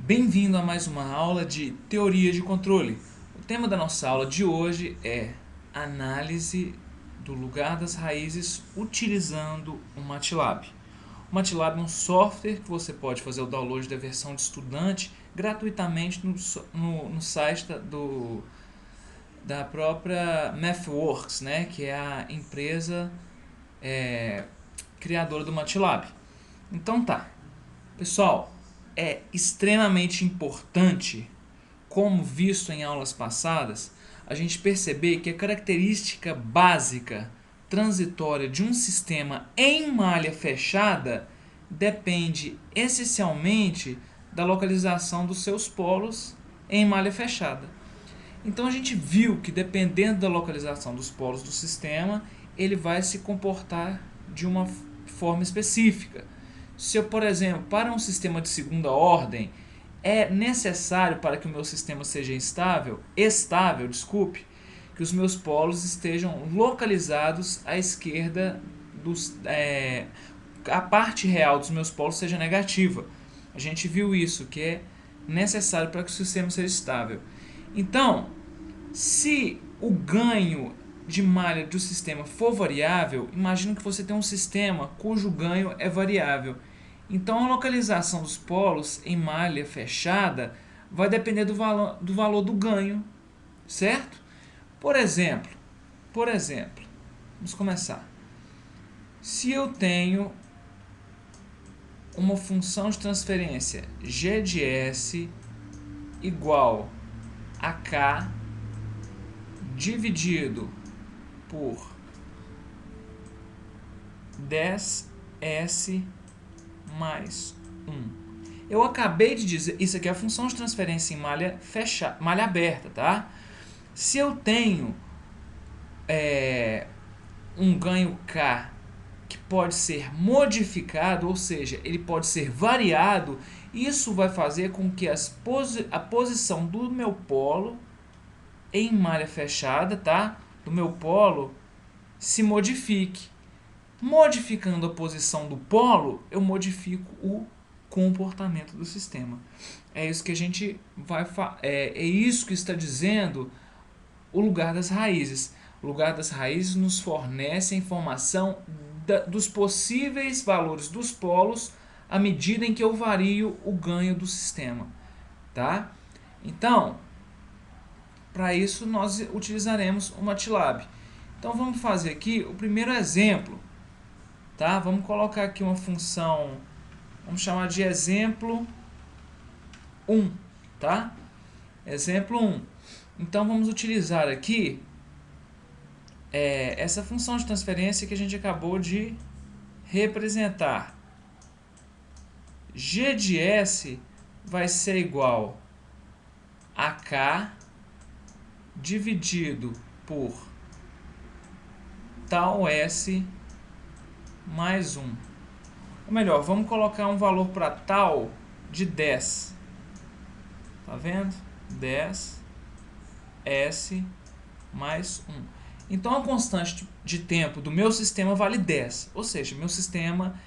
Bem-vindo a mais uma aula de teoria de controle. O tema da nossa aula de hoje é análise do lugar das raízes utilizando o MATLAB. O MATLAB é um software que você pode fazer o download da versão de estudante gratuitamente no site da própria MathWorks, né, que é a empresa criadora do MATLAB. Então tá, pessoal, é extremamente importante, como visto em aulas passadas, a gente perceber que a característica básica transitória de um sistema em malha fechada depende essencialmente da localização dos seus polos em malha fechada. Então a gente viu que dependendo da localização dos polos do sistema, ele vai se comportar de uma forma específica. Se eu, por exemplo, para um sistema de segunda ordem, é necessário para que o meu sistema seja estável, que os meus polos estejam localizados à esquerda a parte real dos meus polos seja negativa. A gente viu isso, que é necessário para que o sistema seja estável. Então, se o ganho de malha do sistema for variável, imagina que você tem um sistema cujo ganho é variável. Então a localização dos polos em malha fechada vai depender do valor do ganho, certo? Por exemplo, vamos começar. Se eu tenho uma função de transferência g de s igual a k dividido por 10s mais 1. Eu acabei de dizer, isso aqui é a função de transferência em malha aberta, tá? Se eu tenho um ganho k que pode ser modificado, ou seja, ele pode ser variado, isso vai fazer com que a posição do meu polo em malha fechada, tá? Do meu polo se modifique. Modificando a posição do polo, eu modifico o comportamento do sistema. É isso que a gente vai é isso que está dizendo o lugar das raízes. O lugar das raízes nos fornece a informação dos possíveis valores dos polos à medida em que eu vario o ganho do sistema, tá? Então, para isso nós utilizaremos o MATLAB. Então vamos fazer aqui o primeiro exemplo, tá? Vamos colocar aqui uma função, vamos chamar de exemplo 1, tá? Exemplo 1. Então vamos utilizar aqui essa função de transferência que a gente acabou de representar. G de S vai ser igual a K dividido por tal S mais 1. Ou melhor, vamos colocar um valor para tal de 10. Tá vendo? 10 S mais 1. Então a constante de tempo do meu sistema vale 10. Ou seja, meu sistema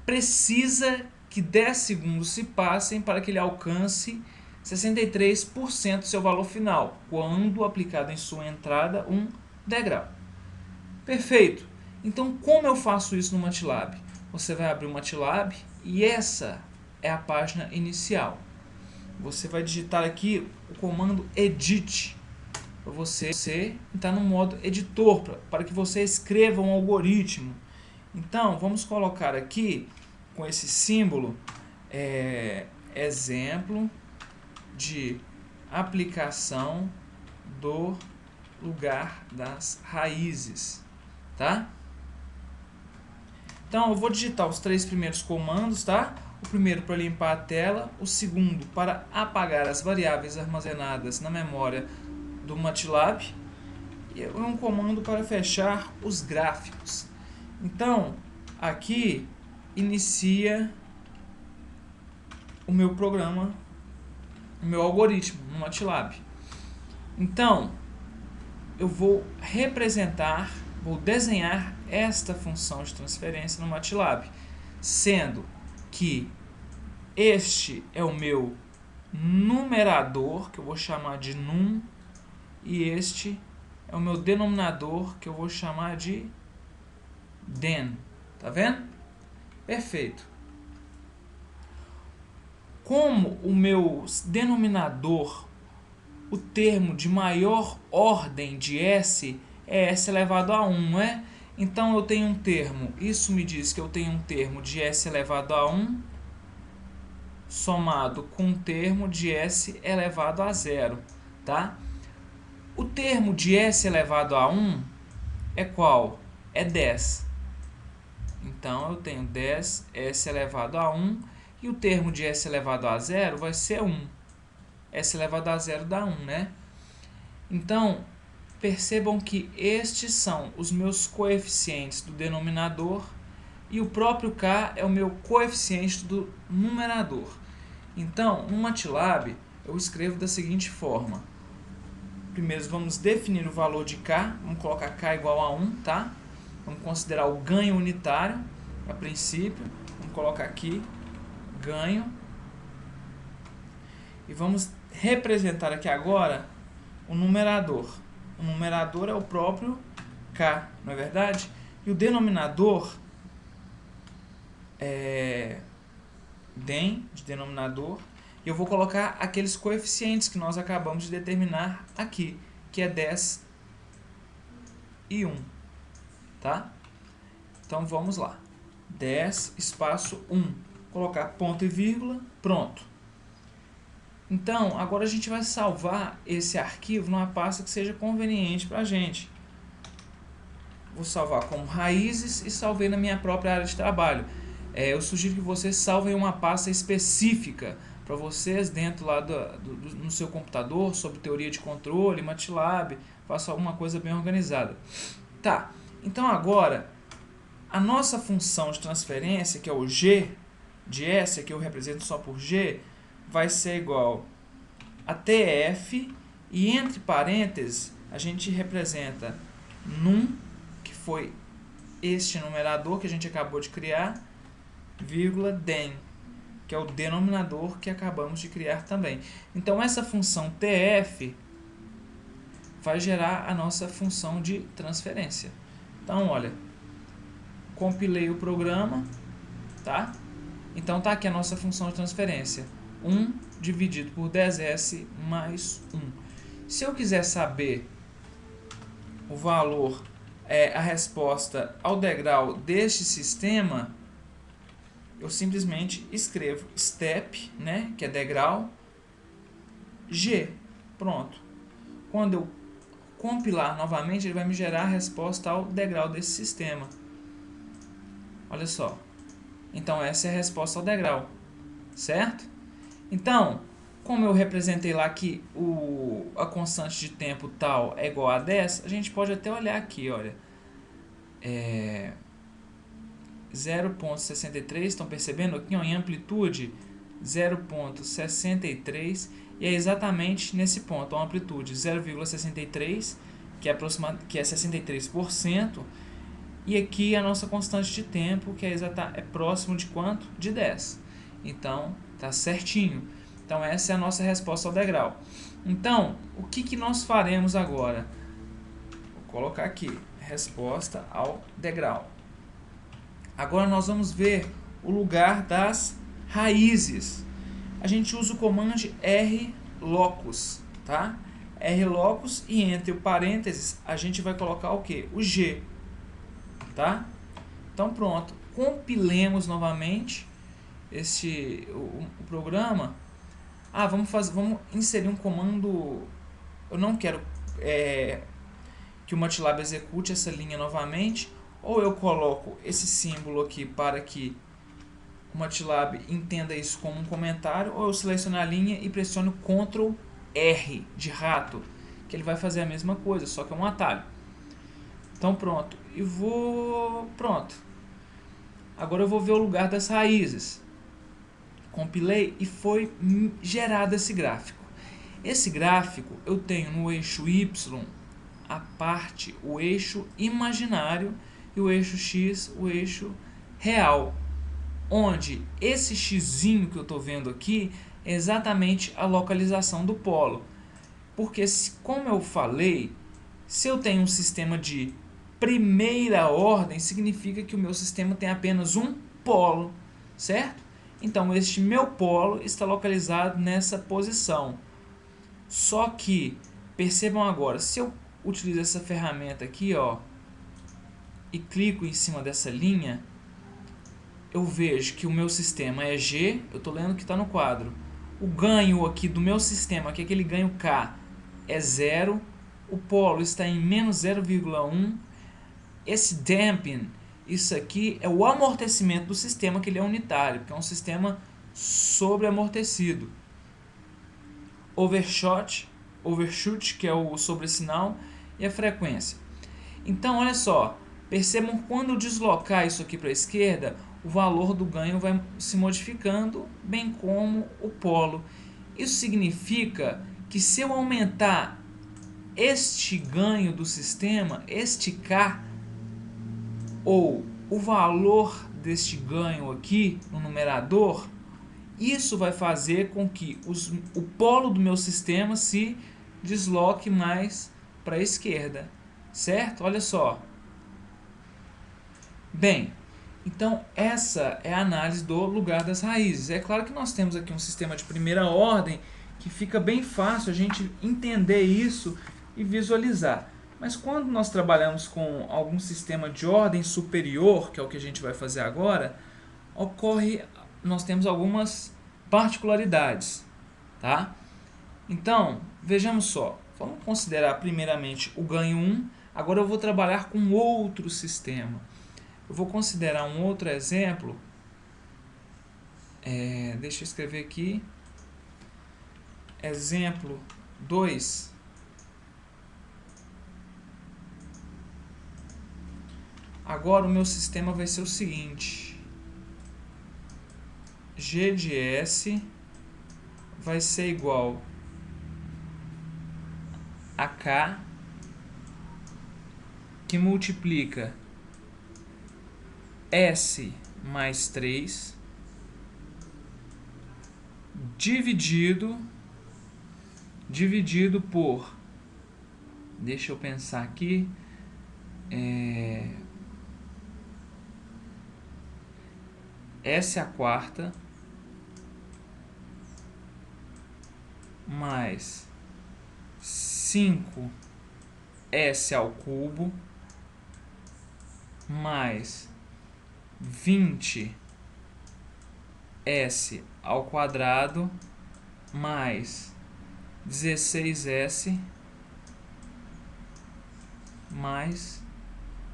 precisa que 10 segundos se passem para que ele alcance 63% do seu valor final, quando aplicado em sua entrada um degrau. Perfeito! Então como eu faço isso no MATLAB? Você vai abrir o MATLAB e essa é a página inicial. Você vai digitar aqui o comando edit, para você entrar no modo editor, para que você escreva um algoritmo. Então vamos colocar aqui com esse símbolo exemplo de aplicação do lugar das raízes, tá? Então eu vou digitar os 3 primeiros comandos, tá? O primeiro para limpar a tela, o segundo para apagar as variáveis armazenadas na memória do MATLAB e um comando para fechar os gráficos. Então aqui inicia o meu programa, o meu algoritmo no MATLAB. Então eu vou desenhar esta função de transferência no MATLAB, sendo que este é o meu numerador, que eu vou chamar de num, e este é o meu denominador, que eu vou chamar de den. Tá vendo? Perfeito. Como o meu denominador, o termo de maior ordem de S é S elevado a 1, não é? Então eu tenho um termo, isso me diz que eu tenho um termo de S elevado a 1 somado com um termo de S elevado a 0, tá? O termo de S elevado a 1 é qual? É 10. Então eu tenho 10 S elevado a 1 e o termo de S elevado a 0 vai ser 1. S elevado a 0 dá 1, né? Então, percebam que estes são os meus coeficientes do denominador e o próprio K é o meu coeficiente do numerador. Então, no MATLAB, eu escrevo da seguinte forma. Primeiro, vamos definir o valor de K. Vamos colocar K igual a 1, tá? Vamos considerar o ganho unitário, a princípio. Vamos colocar aqui, ganho. E vamos representar aqui agora o numerador. O numerador é o próprio K, não é verdade? E o denominador é den, de denominador. E eu vou colocar aqueles coeficientes que nós acabamos de determinar aqui, que é 10 e 1. Tá? Então vamos lá. 10, espaço 1. Colocar ponto e vírgula, pronto. Então, agora a gente vai salvar esse arquivo numa pasta que seja conveniente para a gente. Vou salvar como raízes e salvei na minha própria área de trabalho. Eu sugiro que vocês salvem uma pasta específica para vocês dentro lá no seu computador, sobre teoria de controle, MATLAB, faça alguma coisa bem organizada. Tá, então agora, a nossa função de transferência, que é o G de S, que eu represento só por G, vai ser igual a TF, e entre parênteses a gente representa num, que foi este numerador que a gente acabou de criar, vírgula den, que é o denominador que acabamos de criar também. Então essa função TF vai gerar a nossa função de transferência. Então olha, compilei o programa, tá? Então tá aqui a nossa função de transferência. 1 dividido por 10S mais 1. Se eu quiser saber o valor, a resposta ao degrau deste sistema, eu simplesmente escrevo step, né, que é degrau, G. Pronto. Quando eu compilar novamente, ele vai me gerar a resposta ao degrau desse sistema. Olha só. Então essa é a resposta ao degrau, certo? Então, como eu representei lá que a constante de tempo tal é igual a 10, a gente pode até olhar aqui, olha. 0,63, estão percebendo aqui, ó, em amplitude 0,63, e é exatamente nesse ponto, a amplitude 0,63, que é 63%, e aqui a nossa constante de tempo, que é próximo de quanto? De 10. Então, tá certinho. Então, essa é a nossa resposta ao degrau. Então, o que nós faremos agora? Vou colocar aqui, resposta ao degrau. Agora nós vamos ver o lugar das raízes. A gente usa o comando rlocus, tá? Rlocus, e entre o parênteses a gente vai colocar o que? O G, tá? Então pronto, compilemos novamente o programa. Vamos inserir um comando. Eu não quero que o MATLAB execute essa linha novamente, ou eu coloco esse símbolo aqui para que o MATLAB entenda isso como um comentário, ou eu seleciono a linha e pressiono Ctrl R de rato, que ele vai fazer a mesma coisa, só que é um atalho. Então pronto, pronto. Agora eu vou ver o lugar das raízes. Compilei e foi gerado esse gráfico. Esse gráfico eu tenho no eixo Y o eixo imaginário, e o eixo X, o eixo real, onde esse xzinho que eu estou vendo aqui é exatamente a localização do polo. Porque, como eu falei, se eu tenho um sistema de primeira ordem, significa que o meu sistema tem apenas um polo, certo? Então, este meu polo está localizado nessa posição. Só que, percebam agora, se eu utilizo essa ferramenta aqui, ó, e clico em cima dessa linha, eu vejo que o meu sistema é G, eu estou lendo que está no quadro. O ganho aqui do meu sistema, que é aquele ganho K, é 0. O polo está em menos 0,1. Esse damping, isso aqui é o amortecimento do sistema, que ele é unitário, porque é um sistema sobreamortecido. Overshoot, que é o sobresinal, e a frequência. Então, olha só, percebam quando eu deslocar isso aqui para a esquerda, o valor do ganho vai se modificando, bem como o polo. Isso significa que se eu aumentar este ganho do sistema, este K, ou o valor deste ganho aqui no numerador, isso vai fazer com que o polo do meu sistema se desloque mais para a esquerda, certo? Olha só. Bem, então essa é a análise do lugar das raízes. É claro que nós temos aqui um sistema de primeira ordem que fica bem fácil a gente entender isso e visualizar. Mas quando nós trabalhamos com algum sistema de ordem superior, que é o que a gente vai fazer agora, nós temos algumas particularidades, tá? Então, vejamos só. Vamos considerar primeiramente o ganho 1. Agora eu vou trabalhar com outro sistema. Eu vou considerar um outro exemplo. Deixa eu escrever aqui. Exemplo 2. Agora o meu sistema vai ser o seguinte. G de S vai ser igual a K, que multiplica S mais 3 dividido por, deixa eu pensar aqui, S a quarta mais 5S ao cubo mais 20S ao quadrado mais 16S mais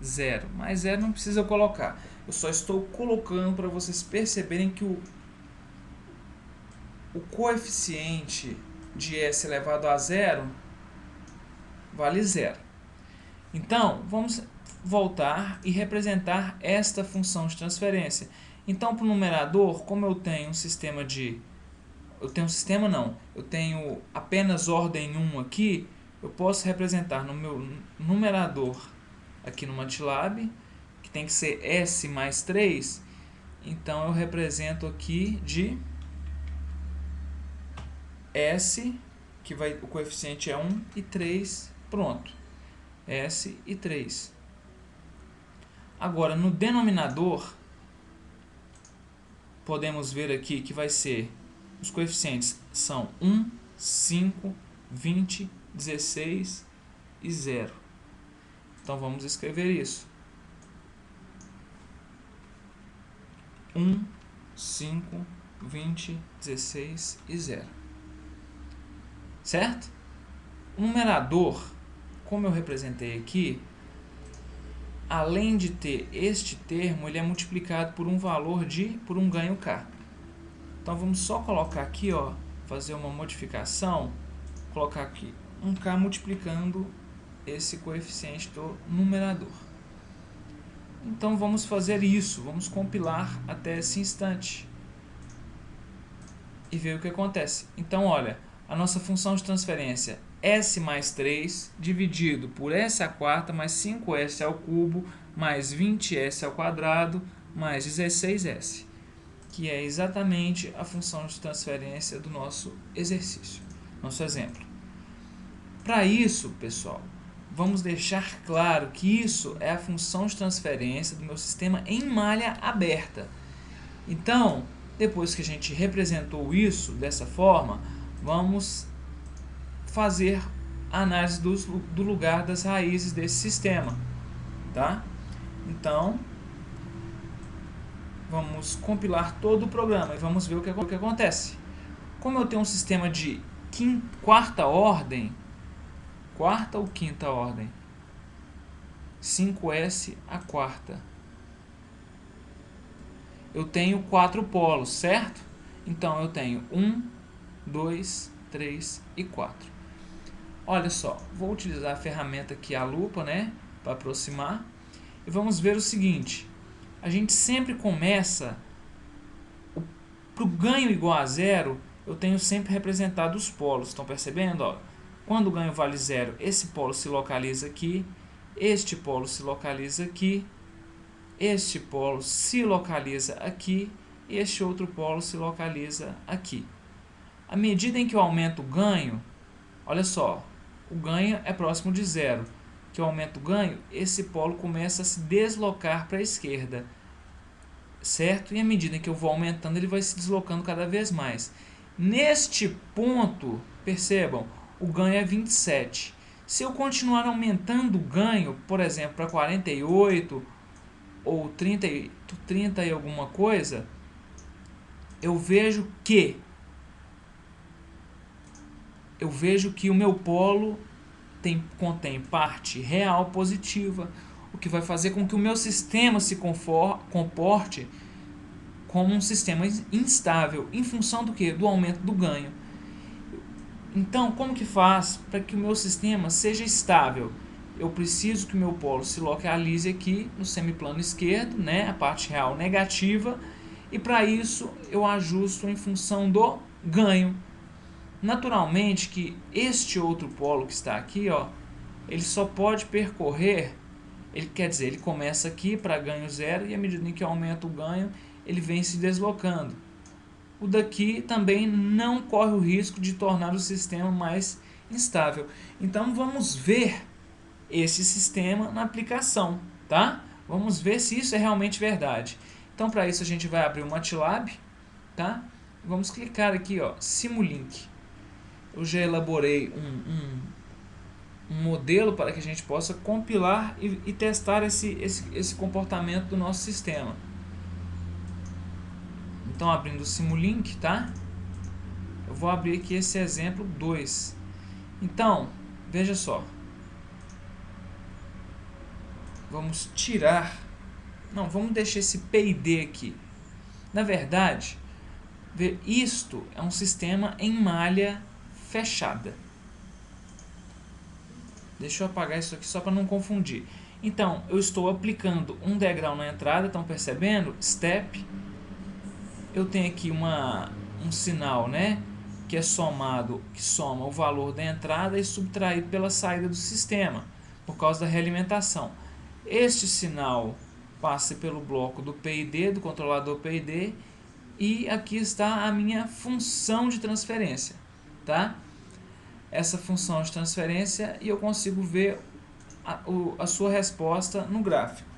0. Mais 0 não precisa colocar. Eu só estou colocando para vocês perceberem que o coeficiente de S elevado a 0 vale 0. Então, vamos voltar e representar esta função de transferência. Então, para o numerador, como eu tenho um sistema de... Eu tenho apenas ordem 1 aqui, eu posso representar no meu numerador aqui no MATLAB, que tem que ser S mais 3, então eu represento aqui de S, o coeficiente é 1, e 3, pronto. S e 3. Agora, no denominador, podemos ver aqui que vai ser, os coeficientes são 1, 5, 20, 16 e 0. Então, vamos escrever isso. 1, 5, 20, 16 e 0. Certo? O numerador, como eu representei aqui, além de ter este termo, ele é multiplicado por um valor por um ganho K. Então, vamos só colocar aqui, ó, fazer uma modificação, colocar aqui um K multiplicando esse coeficiente do numerador. Então, vamos fazer isso, vamos compilar até esse instante e ver o que acontece. Então, olha, a nossa função de transferência S mais 3 dividido por S a quarta mais 5S ao cubo mais 20S ao quadrado mais 16S, que é exatamente a função de transferência do nosso exercício, nosso exemplo. Para isso, pessoal, vamos deixar claro que isso é a função de transferência do meu sistema em malha aberta. Então, depois que a gente representou isso dessa forma, vamos fazer a análise do lugar das raízes desse sistema, tá? Então, vamos compilar todo o programa e vamos ver o que acontece. Como eu tenho um sistema de quarta ordem, quarta ou quinta ordem? 5S a quarta. Eu tenho 4 polos, certo? Então eu tenho 1, 2, 3 e 4. Olha só, vou utilizar a ferramenta aqui, a lupa, né, para aproximar. E vamos ver o seguinte. A gente sempre começa, para o ganho igual a zero, eu tenho sempre representado os polos. Estão percebendo? Ó, quando o ganho vale zero, esse polo se localiza aqui, este polo se localiza aqui, este polo se localiza aqui e este outro polo se localiza aqui. À medida em que eu aumento o ganho, olha só, o ganho é próximo de zero. Que eu aumento o ganho, esse polo começa a se deslocar para a esquerda, certo? E à medida que eu vou aumentando, ele vai se deslocando cada vez mais. Neste ponto, percebam, o ganho é 27. Se eu continuar aumentando o ganho, por exemplo, para 48 ou 30 e alguma coisa, eu vejo que o meu polo contém parte real positiva, o que vai fazer com que o meu sistema se comporte como um sistema instável, em função do que? Do aumento do ganho. Então, como que faz para que o meu sistema seja estável? Eu preciso que o meu polo se localize aqui no semiplano esquerdo, né, a parte real negativa, e para isso eu ajusto em função do ganho. Naturalmente que este outro polo que está aqui, ó, ele só pode percorrer, ele começa aqui para ganho zero e à medida em que aumenta o ganho, ele vem se deslocando. O daqui também não corre o risco de tornar o sistema mais instável. Então vamos ver esse sistema na aplicação, tá? Vamos ver se isso é realmente verdade. Então para isso a gente vai abrir o MATLAB, tá? Vamos clicar aqui, ó, Simulink. Eu já elaborei um modelo para que a gente possa compilar e testar esse comportamento do nosso sistema. Então, abrindo o Simulink, tá? Eu vou abrir aqui esse exemplo 2. Então, veja só. Vamos tirar... Não, vamos deixar esse PID aqui. Na verdade, isto é um sistema em malha fechada. Deixa eu apagar isso aqui só para não confundir. Então, eu estou aplicando um degrau na entrada, estão percebendo? Step. Eu tenho aqui um sinal, né, que soma o valor da entrada e subtraído pela saída do sistema, por causa da realimentação. Este sinal passa pelo bloco do PID, do controlador PID, e aqui está a minha função de transferência, tá? Essa função de transferência e eu consigo ver a sua resposta no gráfico.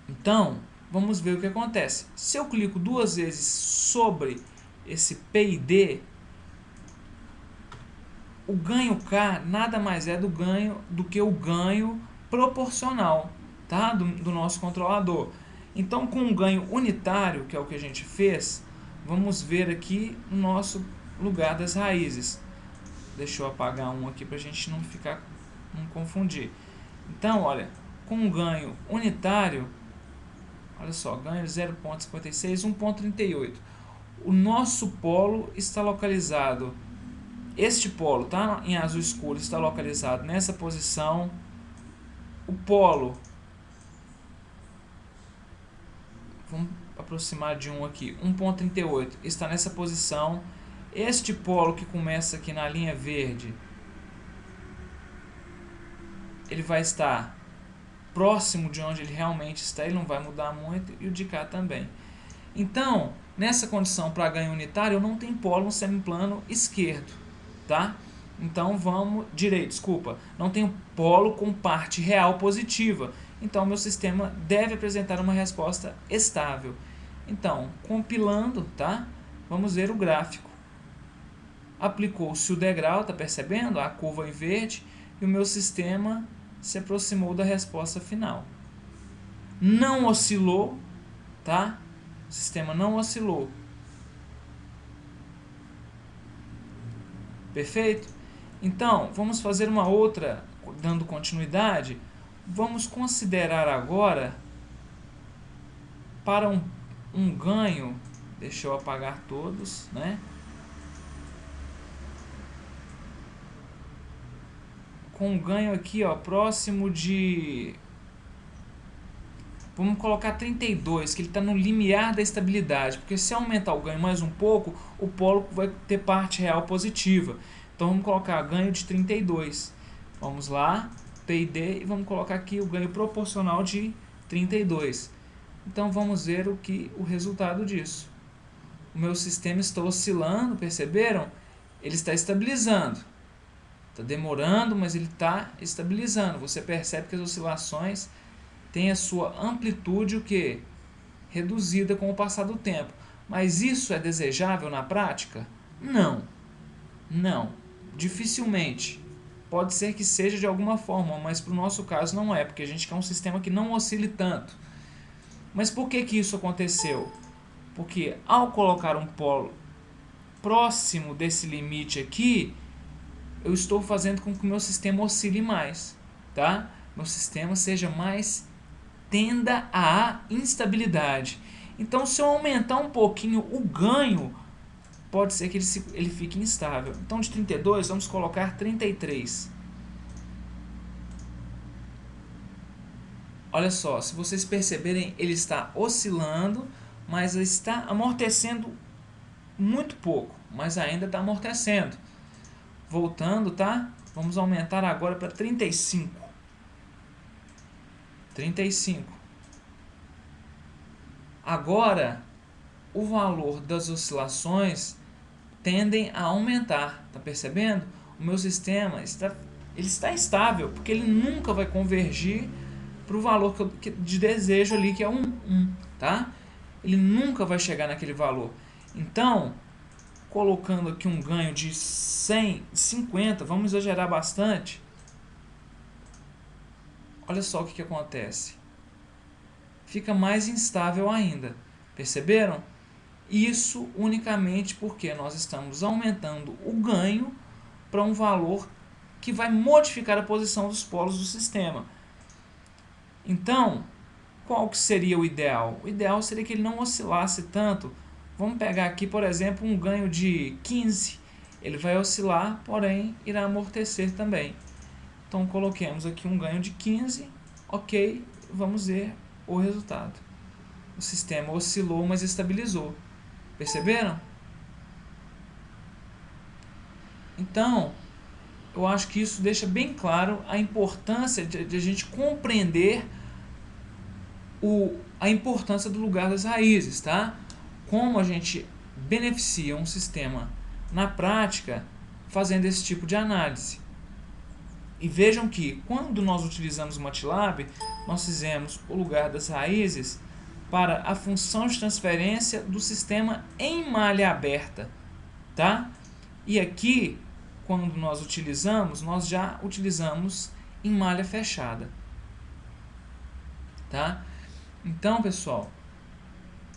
Então, vamos ver o que acontece. Se eu clico 2 vezes sobre esse PID, o ganho K nada mais é do que o ganho proporcional, tá? do nosso controlador. Então, com um ganho unitário, que é o que a gente fez, vamos ver aqui no nosso lugar das raízes. Deixa eu apagar um aqui para a gente não confundir. Então, olha, com um ganho unitário, olha só, ganho 0,56, 1,38. O nosso polo está localizado, este polo, tá, em azul escuro, está localizado nessa posição. O polo, vamos aproximar de um aqui, 1,38, está nessa posição. Este polo que começa aqui na linha verde, ele vai estar próximo de onde ele realmente está, ele não vai mudar muito, e o de cá também. Então, nessa condição para ganho unitário, eu não tenho polo no semiplano esquerdo, tá? Então vamos, direito, desculpa, não tenho polo com parte real positiva. Então meu sistema deve apresentar uma resposta estável. Então, compilando, tá? Vamos ver o gráfico. Aplicou-se o degrau, tá percebendo? A curva em verde, e o meu sistema se aproximou da resposta final. Não oscilou, tá? O sistema não oscilou. Perfeito? Então, vamos fazer uma outra, dando continuidade. Vamos considerar agora, para um ganho, deixa eu apagar todos, né? Com um ganho aqui, ó, próximo de... Vamos colocar 32, que ele está no limiar da estabilidade, porque se aumentar o ganho mais um pouco, o polo vai ter parte real positiva. Então vamos colocar ganho de 32. Vamos lá, P e D, e vamos colocar aqui o ganho proporcional de 32. Então vamos ver o resultado disso. O meu sistema está oscilando, perceberam? Ele está estabilizando. Está demorando, mas ele está estabilizando. Você percebe que as oscilações tem a sua amplitude o que? Reduzida com o passar do tempo. Mas isso é desejável na prática? Não. Não. Dificilmente. Pode ser que seja de alguma forma, mas para o nosso caso não é, porque a gente quer um sistema que não oscile tanto. Mas por que isso aconteceu? Porque ao colocar um polo próximo desse limite aqui, eu estou fazendo com que o meu sistema oscile mais, tá? Meu sistema seja mais tenda à instabilidade. Então, se eu aumentar um pouquinho o ganho, pode ser que ele fique instável. Então, de 32, vamos colocar 33. Olha só, se vocês perceberem, ele está oscilando, mas ele está amortecendo muito pouco, mas ainda está amortecendo. Voltando, tá? Vamos aumentar agora para 35. 35. Agora, o valor das oscilações tendem a aumentar, tá percebendo? O meu sistema está estável, porque ele nunca vai convergir para o valor de desejo ali, que é 1, tá? Ele nunca vai chegar naquele valor. Então, colocando aqui um ganho de 100, 50, vamos exagerar bastante. Olha só o que acontece. Fica mais instável ainda. Perceberam? Isso unicamente porque nós estamos aumentando o ganho para um valor que vai modificar a posição dos polos do sistema. Então, qual que seria o ideal? O ideal seria que ele não oscilasse tanto. Vamos pegar aqui, por exemplo, um ganho de 15. Ele vai oscilar, porém irá amortecer também. Então, coloquemos aqui um ganho de 15. Ok, vamos ver o resultado. O sistema oscilou, mas estabilizou. Perceberam? Então, eu acho que isso deixa bem claro a importância de a gente compreender a importância do lugar das raízes, tá? Como a gente beneficia um sistema na prática fazendo esse tipo de análise. E vejam que quando nós utilizamos o MATLAB, nós fizemos o lugar das raízes para a função de transferência do sistema em malha aberta, tá? E aqui, quando nós utilizamos, nós já utilizamos em malha fechada, tá? Então, pessoal,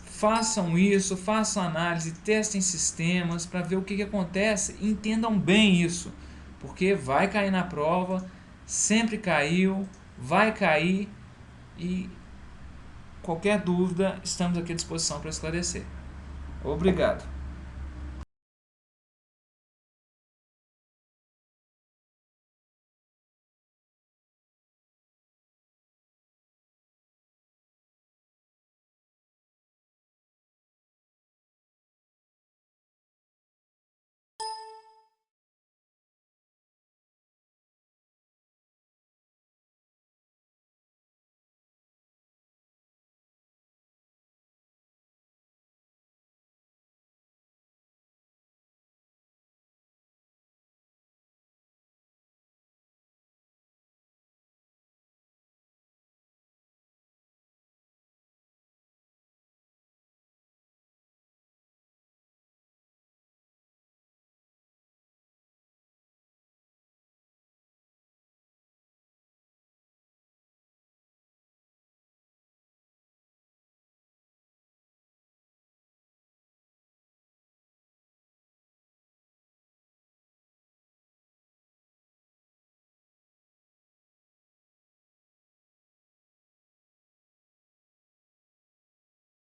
façam isso, façam análise, testem sistemas para ver o que acontece e entendam bem isso, porque vai cair na prova, sempre caiu, vai cair e qualquer dúvida estamos aqui à disposição para esclarecer. Obrigado.